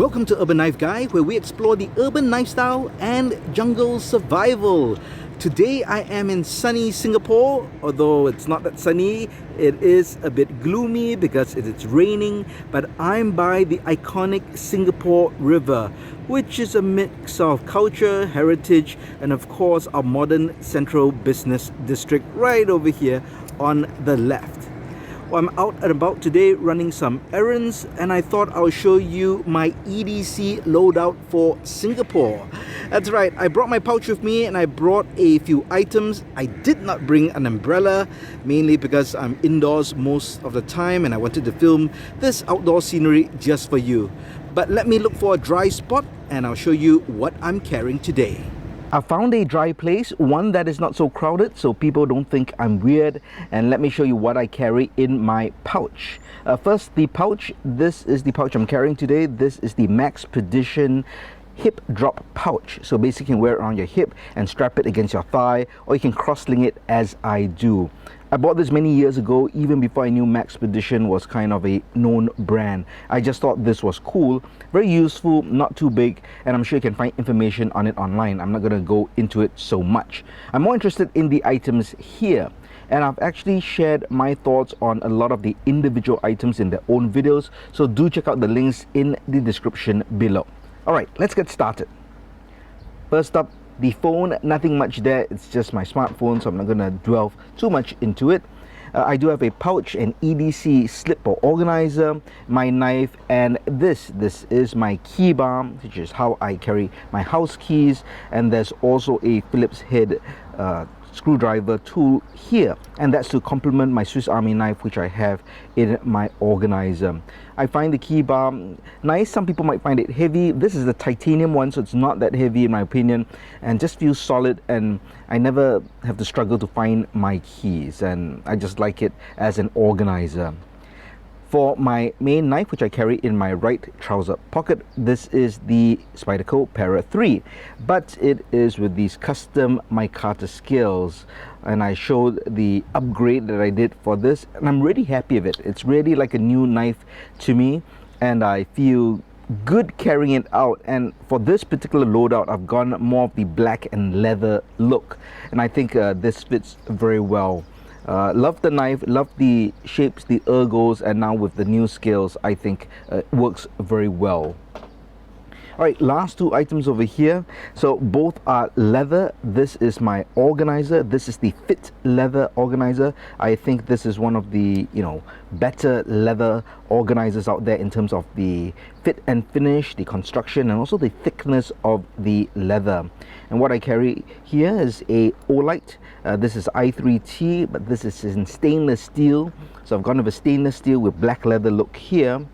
Welcome to Urban Knife Guy, where we explore the urban lifestyle and jungle survival. Today I am in sunny Singapore, although it's not that sunny. It is a bit gloomy because it's raining, but I'm by the iconic Singapore River, which is a mix of culture, heritage, and of course our modern central business district right over here on the left. Well, I'm out and about today running some errands, and I thought I'll show you my EDC loadout for Singapore. That's right, I brought my pouch with me and I brought a few items. I did not bring an umbrella, mainly because I'm indoors most of the time and I wanted to film this outdoor scenery just for you. But let me look for a dry spot and I'll show you what I'm carrying today. I found a dry place, one that is not so crowded so people don't think I'm weird, and let me show you what I carry in my pouch. First, the pouch. This is the pouch I'm carrying today. This is the Maxpedition hip drop pouch. So basically you can wear it around your hip and strap it against your thigh, or you can cross-link it as I do. I bought this many years ago, even before I knew Maxpedition was kind of a known brand. I just thought this was cool, very useful, not too big, and I'm sure you can find information on it online. I'm not going to go into it so much. I'm more interested in the items here, and I've actually shared my thoughts on a lot of the individual items in their own videos, so do check out the links in the description below. Alright, let's get started. First up, the phone. Nothing much there, it's just my smartphone, so I'm not going to dwell too much into it. I do have a pouch, an EDC slip or organizer, my knife, and this is my key bar, which is how I carry my house keys, and there's also a Phillips head screwdriver tool here, and that's to complement my Swiss Army knife which I have in my organizer. I find the key bar nice. Some people might find it heavy. This is the titanium one, so it's not that heavy in my opinion, and just feels solid, and I never have to struggle to find my keys, and I just like it as an organizer. For my main knife, which I carry in my right trouser pocket, this is the Spyderco Para 3, but it is with these custom micarta scales, and I showed the upgrade that I did for this, and I'm really happy with it. It's really like a new knife to me, and I feel good carrying it out. And for this particular loadout, I've gone more of the black and leather look, and I think this fits very well. Love the knife, love the shapes, the ergos, and now with the new scales, I think it works very well. Alright, last two items over here. So both are leather. This is my organizer. This is the Fit leather organizer. I think this is one of the better leather organizers out there in terms of the fit and finish, the construction, and also the thickness of the leather. And what I carry here is a Olight. This is i3T, but this is in stainless steel. So I've gone with a stainless steel with black leather look here.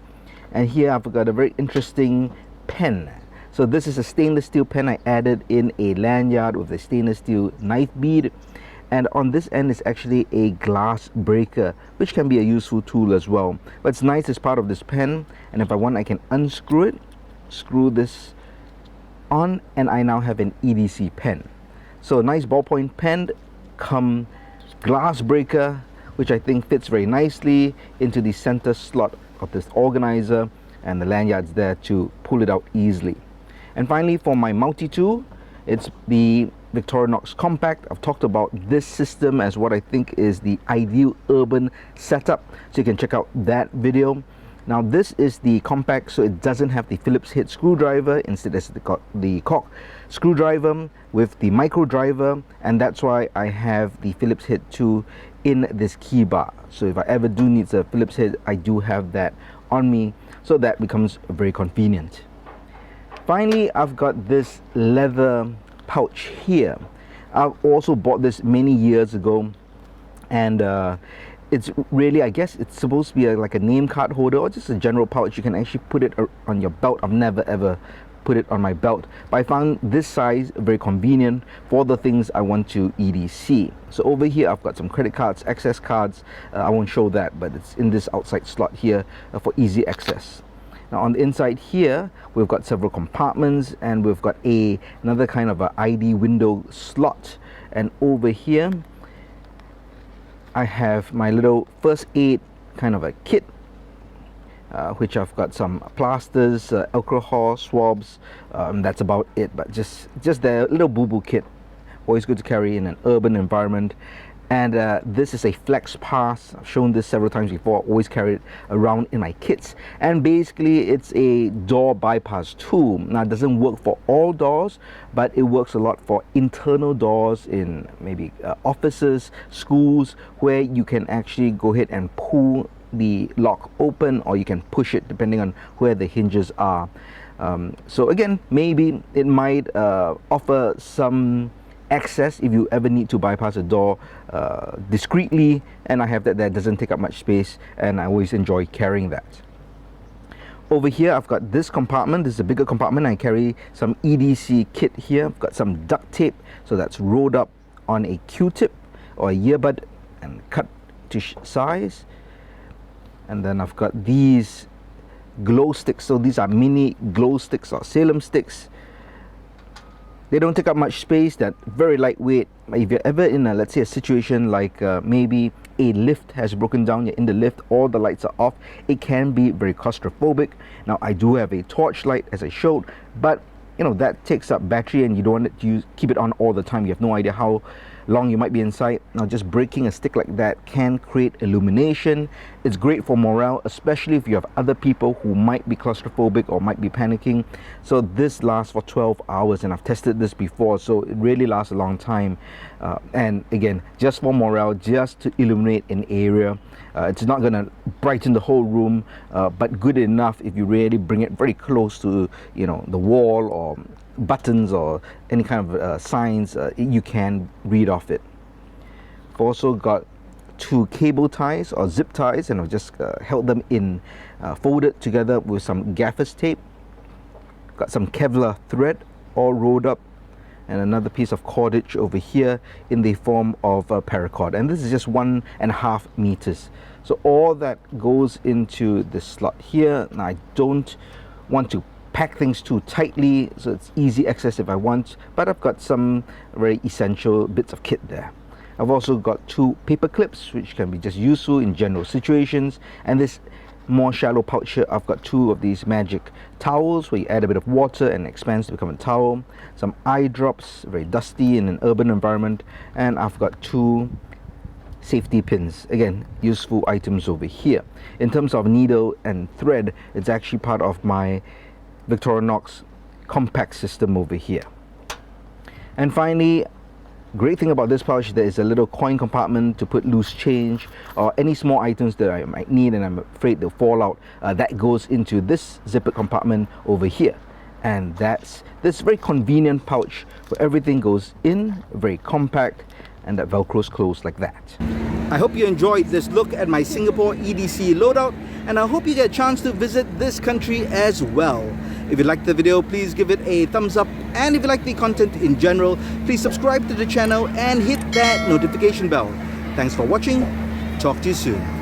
And here I've got a very interesting pen. So this is a stainless steel pen. I added in a lanyard with a stainless steel knife bead, and on this end is actually a glass breaker, which can be a useful tool as well. But it's nice as part of this pen, and if I want I can unscrew it, screw this on, and I now have an EDC pen. So a nice ballpoint pen come glass breaker, which I think fits very nicely into the center slot of this organizer, and the lanyard's there to pull it out easily. And finally, for my multi-tool, it's the Victorinox Compact. I've talked about this system as what I think is the ideal urban setup, so you can check out that video. Now this is the Compact, so it doesn't have the Phillips head screwdriver. Instead it's the Cock screwdriver with the micro driver, and that's why I have the Phillips head 2 in this key bar. So if I ever do need a Phillips head, I do have that on me, so that becomes very convenient. Finally, I've got this leather pouch here. I've also bought this many years ago, and it's really, I guess it's supposed to be like a name card holder or just a general pouch. You can actually put it on your belt. I've never ever put it on my belt, but I found this size very convenient for the things I want to EDC. So over here I've got some credit cards, access cards. I won't show that, but it's in this outside slot here for easy access. Now on the inside here we've got several compartments, and we've got another kind of a ID window slot, and over here I have my little first aid kind of a kit which I've got some plasters, alcohol swabs. That's about it, but just the little boo-boo kit. Always good to carry in an urban environment. And this is a flex pass. I've shown this several times before. Always carry it around in my kits. And basically it's a door bypass tool. Now it doesn't work for all doors, but it works a lot for internal doors in maybe offices, schools, where you can actually go ahead and pull the lock open, or you can push it depending on where the hinges are. So again, maybe it might offer some access if you ever need to bypass a door discreetly, and I have that doesn't take up much space, and I always enjoy carrying that. Over here I've got this compartment. This is a bigger compartment. I carry some EDC kit here. I've got some duct tape, so that's rolled up on a Q-tip or a earbud and cut to size. And then I've got these glow sticks. So these are mini glow sticks or Salem sticks. They don't take up much space, they're very lightweight. If you're ever in let's say a situation like maybe a lift has broken down, you're in the lift, all the lights are off, it can be very claustrophobic. Now I do have a torch light as I showed, but you know that takes up battery and you don't want it to keep it on all the time. You have no idea how long you might be inside. Now just breaking a stick like that can create illumination. It's great for morale, especially if you have other people who might be claustrophobic or might be panicking. So this lasts for 12 hours, and I've tested this before, so it really lasts a long time. And again, just for morale, just to illuminate an area. It's not gonna brighten the whole room, but good enough if you really bring it very close to, you know, the wall or buttons or any kind of signs, you can read off it. I've also got 2 cable ties or zip ties, and I've just held them in, folded together with some gaffer's tape. Got some Kevlar thread all rolled up, and another piece of cordage over here in the form of paracord, and this is just 1.5 meters. So all that goes into the slot here. Now I don't want to pack things too tightly, so it's easy access if I want, but I've got some very essential bits of kit there. I've also got 2 paper clips, which can be just useful in general situations, and this more shallow pouch here, I've got 2 of these magic towels where you add a bit of water and it expands to become a towel, some eye drops, very dusty in an urban environment, and I've got 2 safety pins, again useful items over here. In terms of needle and thread, it's actually part of my Victorinox compact system over here. And finally, great thing about this pouch, there is a little coin compartment to put loose change or any small items that I might need and I'm afraid they'll fall out. That goes into this zipper compartment over here, and that's this very convenient pouch where everything goes in, very compact, and that velcros closed like that. I hope you enjoyed this look at my Singapore EDC loadout, and I hope you get a chance to visit this country as well. If you liked the video, please give it a thumbs up, and if you like the content in general, please subscribe to the channel and hit that notification bell. Thanks for watching. Talk to you soon.